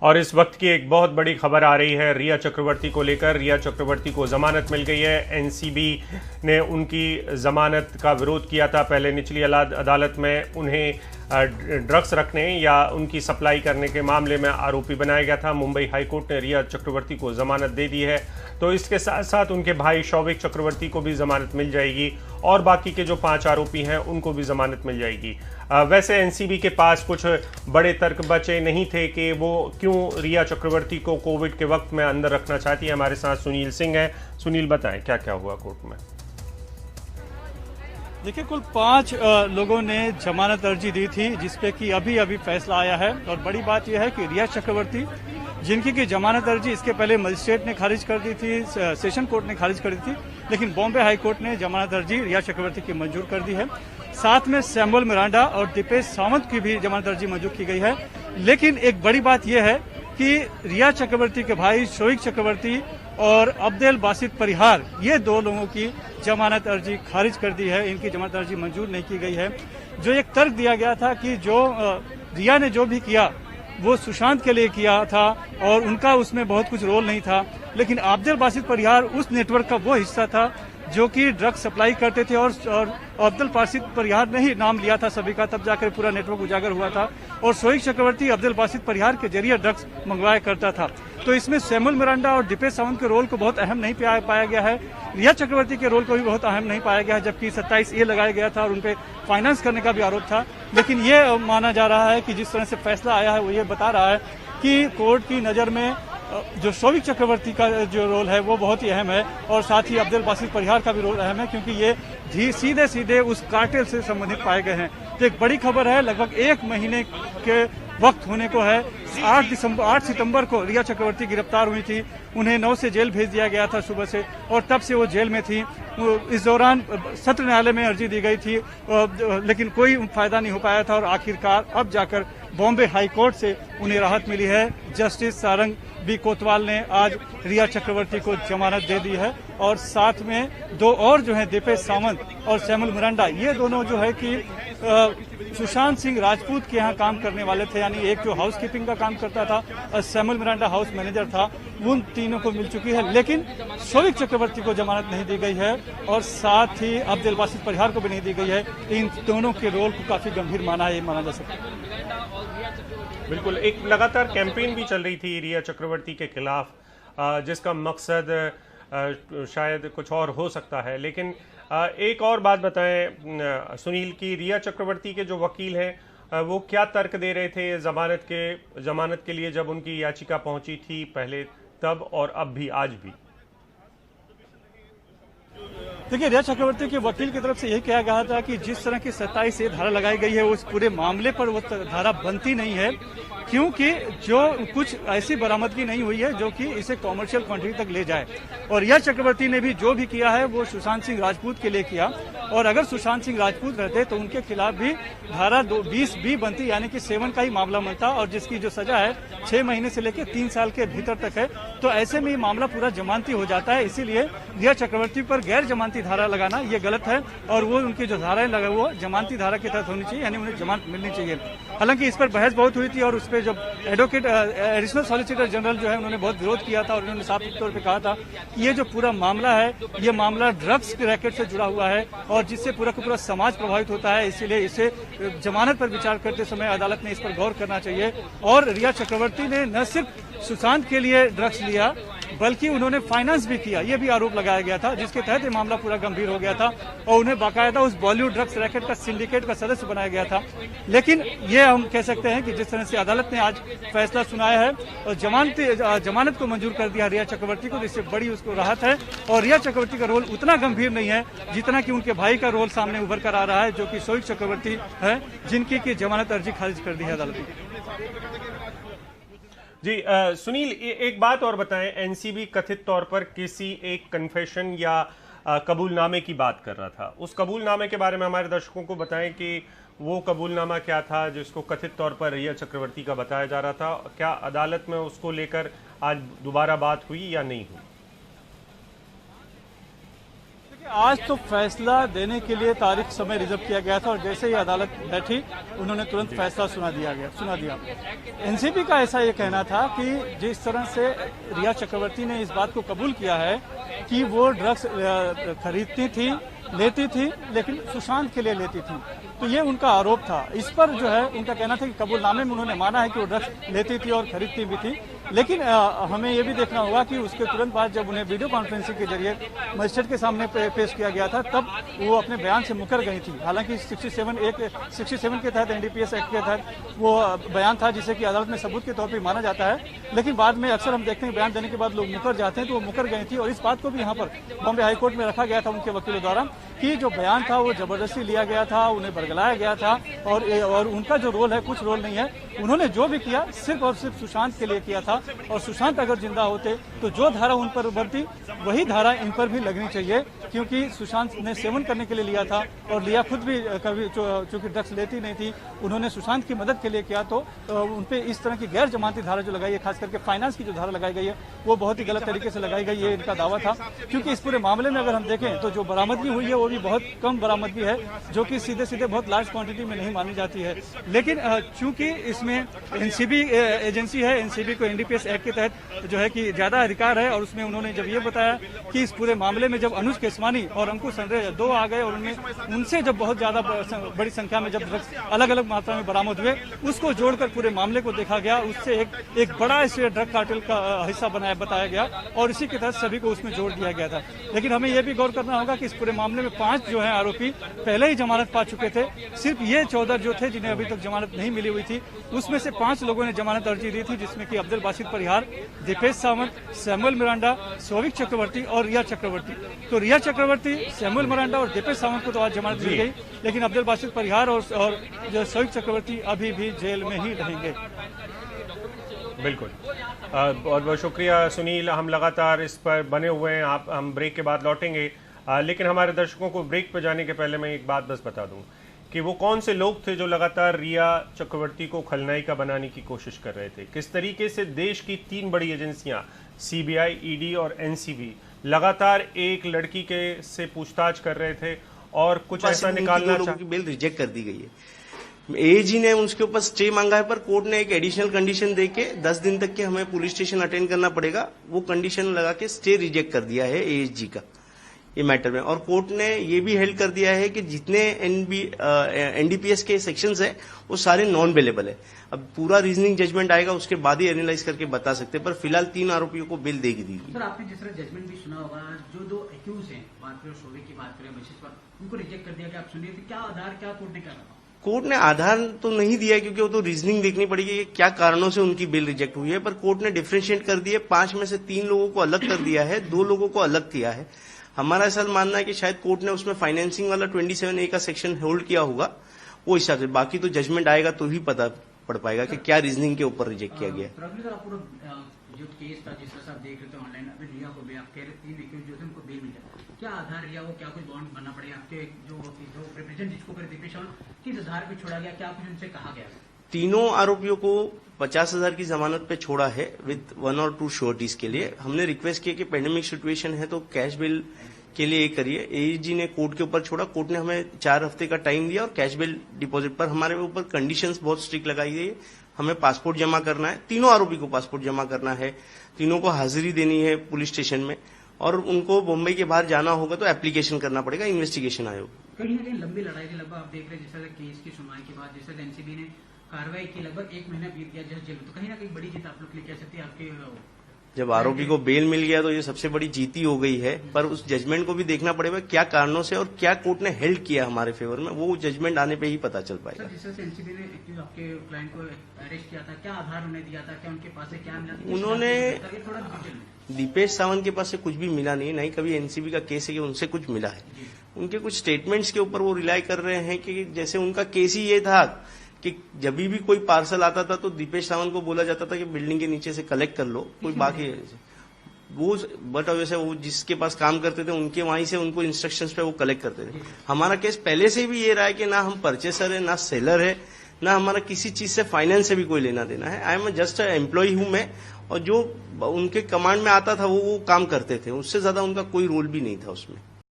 और इस वक्त की एक बहुत बड़ी खबर आ रही है रिया चक्रवर्ती को लेकर। रिया चक्रवर्ती को जमानत मिल गई है। एनसीबी ने उनकी जमानत का विरोध किया था। पहले निचली अदालत में उन्हें ड्रग्स रखने या उनकी सप्लाई करने के मामले में आरोपी बनाया गया था। मुंबई हाईकोर्ट ने रिया चक्रवर्ती को जमानत दे दी है। तो इसके साथ साथ उनके भाई शौविक चक्रवर्ती को भी जमानत मिल जाएगी और बाकी के जो 5 आरोपी हैं उनको भी जमानत मिल जाएगी। वैसे एनसीबी के पास कुछ बड़े तर्क बचे नहीं थे कि वो क्यों रिया चक्रवर्ती को कोविड के वक्त में अंदर रखना चाहती है। हमारे साथ सुनील सिंह है। सुनील, बताएं क्या क्या हुआ कोर्ट में। देखिए, कुल 5 लोगों ने जमानत अर्जी दी थी जिसपे कि अभी फैसला आया है। और बड़ी बात यह है कि रिया चक्रवर्ती, जिनकी की जमानत अर्जी इसके पहले मजिस्ट्रेट ने खारिज कर दी थी, सेशन कोर्ट ने खारिज कर दी थी, लेकिन बॉम्बे हाई कोर्ट ने जमानत अर्जी रिया चक्रवर्ती की मंजूर कर दी है। साथ में सैमुअल मिरांडा और दीपेश सावंत की भी जमानत अर्जी मंजूर की गई है। लेकिन एक बड़ी बात यह है कि रिया चक्रवर्ती के भाई शौविक चक्रवर्ती और अब्देल बासित परिहार, ये 2 लोगों की जमानत अर्जी खारिज कर दी है। इनकी जमानत अर्जी मंजूर नहीं की गई है। जो एक तर्क दिया गया था कि जो रिया ने जो भी किया वो सुशांत के लिए किया था और उनका उसमें बहुत कुछ रोल नहीं था, लेकिन अब्देल बासित परिहार उस नेटवर्क का वो हिस्सा था जो कि ड्रग्स सप्लाई करते थे और अब्दुल बासित परिहार ने ही नाम लिया था सभी का, तब जाकर पूरा नेटवर्क उजागर हुआ था। और शौविक चक्रवर्ती अब्दुल बासित परिहार के जरिए ड्रग्स मंगवाया करता था। तो इसमें सैमुअल मिरांडा और दीपेश सावंत के रोल को बहुत अहम नहीं पाया गया है। रिया चक्रवर्ती के रोल को भी बहुत अहम नहीं पाया गया है, जबकि 27A लगाया गया था और उनपे फाइनेंस करने का भी आरोप था। लेकिन ये माना जा रहा है कि जिस तरह से फैसला आया है वो ये बता रहा है कि कोर्ट की नज़र में जो शौविक चक्रवर्ती का जो रोल है वो बहुत ही अहम है और साथ ही अब्दुल बासित परिहार का भी रोल अहम है, क्योंकि ये सीधे उस कार्टेल से संबंधित पाए गए हैं। तो एक बड़ी खबर है, लगभग 1 महीने के वक्त होने को है। 8 सितंबर को रिया चक्रवर्ती गिरफ्तार हुई थी। उन्हें 9 से जेल भेज दिया गया था सुबह से, और तब से वो जेल में थी। इस दौरान सत्र न्यायालय में अर्जी दी गई थी, लेकिन कोई फायदा नहीं हो पाया था। और आखिरकार अब जाकर बॉम्बे हाई कोर्ट से उन्हें राहत मिली है। जस्टिस सारंग बी कोतवाल ने आज रिया चक्रवर्ती को जमानत दे दी है। और साथ में 2 और जो है दीपेश सावंत और सैमुअल मिरांडा, ये दोनों जो है कि सुशांत सिंह राजपूत के यहाँ काम करने वाले थे, यानी एक जो हाउस कीपिंग का काम करता था और सैमुअल मिरांडा हाउस मैनेजर था, उन तीनों को मिल चुकी है। लेकिन शौविक चक्रवर्ती को जमानत नहीं दी गई है और साथ ही अब्दुल बासित परिहार को भी नहीं दी गई है। इन दोनों के रोल को काफी गंभीर माना जा सकता है। बिल्कुल, एक लगातार कैंपेन भी चल रही थी रिया चक्रवर्ती के खिलाफ, जिसका मकसद शायद कुछ और हो सकता है। लेकिन एक और बात बताएं सुनील की रिया चक्रवर्ती के जो वकील हैं वो क्या तर्क दे रहे थे जमानत के लिए जब उनकी याचिका पहुंची थी, पहले तब और अब भी, आज भी? देखिए, रिया चक्रवर्ती के वकील की तरफ से यही कहा गया था कि जिस तरह की 27A धारा लगाई गई है उस पूरे मामले पर वो धारा बनती नहीं है, क्योंकि जो कुछ ऐसी बरामदगी नहीं हुई है जो कि इसे कॉमर्शियल क्वांटिटी तक ले जाए। और रिया चक्रवर्ती ने भी जो भी किया है वो सुशांत सिंह राजपूत के लिए किया, और अगर सुशांत सिंह राजपूत रहते तो उनके खिलाफ भी धारा 20B बनती, यानी कि 7 का ही मामला बनता, और जिसकी जो सजा है 6 महीने से लेकर 3 साल के भीतर तक है। तो ऐसे में ये मामला पूरा जमानती हो जाता है। इसीलिए रिया चक्रवर्ती पर गैर जमानती धारा लगाना ये गलत है, और वो उनकी जो धाराएं लगा वो जमानती धारा के तहत होनी चाहिए, यानी उन्हें जमानत मिलनी चाहिए। हालांकि इस पर बहस बहुत हुई थी और उस पर जब एडवोकेट एडिशनल सॉलिसिटर जनरल जो है उन्होंने बहुत विरोध किया था और उन्होंने साफ तौर पे कहा था कि ये जो पूरा मामला है ये मामला ड्रग्स के रैकेट से जुड़ा हुआ है और जिससे पूरा का पूरा समाज प्रभावित होता है। इसीलिए इसे जमानत पर विचार करते समय अदालत ने इस पर गौर करना चाहिए। और रिया चक्रवर्ती ने न सिर्फ सुशांत के लिए ड्रग्स लिया बल्कि उन्होंने फाइनेंस भी किया, ये भी आरोप लगाया गया था, जिसके तहत ये मामला पूरा गंभीर हो गया था और उन्हें बाकायदा उस बॉलीवुड ड्रग्स रैकेट का सिंडिकेट का सदस्य बनाया गया था। लेकिन ये हम कह सकते हैं कि जिस तरह से अदालत ने आज फैसला सुनाया है और जमानत को मंजूर कर दिया रिया चक्रवर्ती को, जिससे बड़ी उसको राहत है। और रिया चक्रवर्ती का रोल उतना गंभीर नहीं है जितना कि उनके भाई का रोल सामने उभर कर आ रहा है, जो कि शौविक चक्रवर्ती है, जिनकी की जमानत अर्जी खारिज कर दी है अदालत ने। जी सुनील, एक बात और बताएं, एनसीबी कथित तौर पर किसी एक कन्फेशन या कबूलनामे की बात कर रहा था। उस कबूलनामे के बारे में हमारे दर्शकों को बताएं कि वो कबूलनामा क्या था जिसको कथित तौर पर रिया चक्रवर्ती का बताया जा रहा था। क्या अदालत में उसको लेकर आज दोबारा बात हुई या नहीं हुई? आज तो फैसला देने के लिए तारीख समय रिजर्व किया गया था और जैसे ही अदालत बैठी उन्होंने तुरंत फैसला सुना दिया। एनसीबी का ऐसा ये कहना था कि जिस तरह से रिया चक्रवर्ती ने इस बात को कबूल किया है कि वो ड्रग्स खरीदती थी, लेती थी, लेकिन सुशांत के लिए लेती थी, तो ये उनका आरोप था। इस पर जो है उनका कहना था कि कबूलनामे में उन्होंने माना है कि वो ड्रग्स लेती थी और खरीदती भी थी, लेकिन हमें ये भी देखना होगा कि उसके तुरंत बाद जब उन्हें वीडियो कॉन्फ्रेंसिंग के जरिए मजिस्ट्रेट के सामने पेश किया गया था तब वो अपने बयान से मुकर गई थी। हालांकि 67 के तहत एनडीपीएस एक्ट के तहत वो बयान था जिसे कि अदालत में सबूत के तौर पर माना जाता है, लेकिन बाद में अक्सर हम देखते हैं बयान देने के बाद लोग मुकर जाते हैं, तो वो मुकर गई थी। और इस बात को भी यहाँ पर बॉम्बे हाईकोर्ट में रखा गया था उनके वकीलों द्वारा कि जो बयान था वो जबरदस्ती लिया गया था, उन्हें बरगलाया गया था और उनका जो रोल है कुछ रोल नहीं है। उन्होंने जो भी किया सिर्फ और सिर्फ सुशांत के लिए किया था और सुशांत अगर जिंदा होते तो जो धारा उन पर बनती वही धारा इन पर भी लगनी चाहिए, क्योंकि सुशांत ने सेवन करने के लिए लिया था और लिया खुद भी कभी चूंकि ड्रग्स लेती नहीं थी, उन्होंने सुशांत की मदद के लिए किया, तो उन पे इस तरह की गैर जमानती धारा जो लगाई है, खास करके फाइनेंस की जो धारा लगाई गई है वो बहुत ही गलत तरीके से लगाई गई है, इनका दावा था। क्योंकि इस पूरे मामले में अगर हम देखें तो जो बरामदगी हुई है वो भी बहुत कम बरामदगी है, जो कि सीधे सीधे बहुत लार्ज क्वांटिटी में नहीं मानी जाती है। लेकिन चूंकि इसमें एनसीबी एजेंसी है, एनसीबी को एनडीपीएस एक्ट के तहत जो है कि ज्यादा अधिकार है, और उसमें उन्होंने जब ये बताया कि इस पूरे मामले में जब अनुज केसवानी और अंकुश संजय दो आ गए और उनसे जब बहुत ज्यादा बड़ी संख्या में जब ड्रग्स अलग अलग मात्रा में बरामद हुए, उसको जोड़कर पूरे मामले को देखा गया, उससे एक बड़ा इसे ड्रग कार्टेल का हिस्सा बताया गया और इसी के तहत सभी को उसमें जोड़ दिया गया था। लेकिन हमें यह भी गौर करना होगा कि इस पूरे मामले में 5 जो है आरोपी पहले ही जमानत पा चुके थे। सिर्फ ये 14 जो थे जिन्हें अभी तक जमानत नहीं मिली हुई थी, उसमें से 5 लोगों ने जमानत अर्जी दी थी, जिसमें कि अब्दुल बासित परिहार, दीपेश सावंत, सैमुअल मिरांडा, सौविक चक्रवर्ती और रिया चक्रवर्ती। तो रिया चक्रवर्ती, सैमुअल मिरांडा और दीपेश सावंत को तो आज जमानत मिल गई, लेकिन अब्दुल बासित परिहार और जो सौविक चक्रवर्ती अभी भी जेल में ही रहेंगे। बिल्कुल, बहुत बहुत शुक्रिया सुनील। हम लगातार इस पर बने हुए हैं, हम ब्रेक के बाद लौटेंगे, लेकिन हमारे दर्शकों को ब्रेक पर जाने के पहले मैं एक बात बस बता दूं कि वो कौन से लोग थे जो लगातार रिया चक्रवर्ती को खलनायिका बनाने की कोशिश कर रहे थे। किस तरीके से देश की 3 बड़ी एजेंसियां सीबीआई, ईडी और एनसीबी लगातार एक लड़की के से पूछताछ कर रहे थे और कुछ ऐसा निकालना लोगों की बेल रिजेक्ट कर दी गई है। एएजी ने उसके ऊपर स्टे मांगा है, पर कोर्ट ने एक एडिशनल कंडीशन देके 10 दिन तक के हमें पुलिस स्टेशन अटेंड करना पड़ेगा, वो कंडीशन लगा के स्टे रिजेक्ट कर दिया है एएजी का ये मैटर में। और कोर्ट ने ये भी हेल्ड कर दिया है कि जितने एनडीपीएस के सेक्शंस है वो सारे नॉन अवेलेबल है। अब पूरा रीजनिंग जजमेंट आएगा उसके बाद ही एनालाइज करके बता सकते हैं, पर फिलहाल 3 आरोपियों को बेल देगी दी। सर, आपने जिस तरह जजमेंट भी सुना होगा, जो 2 एक्यूज हैं, बात करें शोविक की, बात करें मशीष पर, उनको रिजेक्ट कर दिया कि आप सुनिए तो क्या आधार, क्या कोर्ट ने कहा? कोर्ट ने आधार तो नहीं दिया क्योंकि वो तो रीजनिंग देखनी पड़ेगी कि क्या कारणों से उनकी बिल रिजेक्ट हुई है, पर कोर्ट ने डिफरेंशिएट कर दिए। 5 में से 3 लोगों को अलग कर दिया है, 2 लोगों को अलग किया है। हमारा ऐसा मानना है कि शायद कोर्ट ने उसमें फाइनेंसिंग वाला 27A का सेक्शन होल्ड किया होगा, वो हिसाब से। बाकी तो जजमेंट आएगा तो ही पता पड़ पाएगा कि क्या रीजनिंग के ऊपर रिजेक्ट किया गया। जो केस था जिस तरह से आप देख रहे थे ऑनलाइन, अभी रिया को भी आप कह रहे 3 एक्यूज जो थे उनको बेल मिल जाए, क्या आधार रिया को, क्या कुछ बॉन्ड बनना पड़ेगा आपके जो रिप्रेजेंट जिसको कर दीपेश किस आधार पे छोड़ा गया, क्या कुछ उनसे कहा गया? तीनों आरोपियों को 50,000 की जमानत पे छोड़ा है विद 1 और 2 श्योरिटीज के लिए। हमने रिक्वेस्ट किया कि पेंडेमिक सिचुएशन है तो कैश बिल के लिए ये करिए। एएजी ने कोर्ट के ऊपर छोड़ा, कोर्ट ने हमें 4 हफ्ते का टाइम दिया और कैश बिल डिपॉजिट पर हमारे ऊपर कंडीशंस बहुत स्ट्रिक्ट लगाई गई है। हमें पासपोर्ट जमा करना है, तीनों आरोपी को पासपोर्ट जमा करना है, तीनों को हाजिरी देनी है पुलिस स्टेशन में, और उनको मुंबई के बाहर जाना होगा तो एप्लीकेशन करना पड़ेगा इन्वेस्टिगेशन आयोग। कहीं ना कहीं लंबी लड़ाई थी, लगभग आप देख रहे हैं जैसे केस की सुनवाई के बाद जैसे एनसीबी ने कार्रवाई की, लगभग 1 महीना बीत गया जज जेल, तो कहीं ना कहीं बड़ी जीत आप लोग के लिए कह सकते हैं आपके। जब आरोपी को बेल मिल गया तो ये सबसे बड़ी जीती हो गई है, पर उस जजमेंट को भी देखना पड़ेगा क्या कारणों से और क्या कोर्ट ने हेल्ड किया हमारे फेवर में, वो जजमेंट आने पे ही पता चल पाएगा। जिस तरह से एनसीबी ने आपके क्लाइंट को अरेस्ट किया था, क्या आधार उन्हें दिया था, क्या उनके पास से क्या मिला? उन्होंने दीपेश सावंत के पास से कुछ भी मिला नहीं, नहीं कभी एनसीबी का केस है कि उनसे कुछ मिला है। उनके कुछ स्टेटमेंट्स के ऊपर वो रिलाई कर रहे हैं कि जैसे उनका केस ही ये था कि जब भी कोई पार्सल आता था तो दीपेश सावंत को बोला जाता था कि बिल्डिंग के नीचे से कलेक्ट कर लो, कोई बाकी वो बट वैसे वो जिसके पास काम करते थे उनके वहीं से उनको इंस्ट्रक्शंस पे वो कलेक्ट करते थे। हमारा केस पहले से भी ये रहा है कि ना हम परचेसर है, ना सेलर है, ना हमारा किसी चीज से फाइनेंस से भी कोई लेना देना है। आई एम जस्ट एम्प्लॉय हूं मैं, और जो उनके कमांड में आता था वो काम करते थे, उससे ज्यादा उनका कोई रोल भी नहीं था उसमें।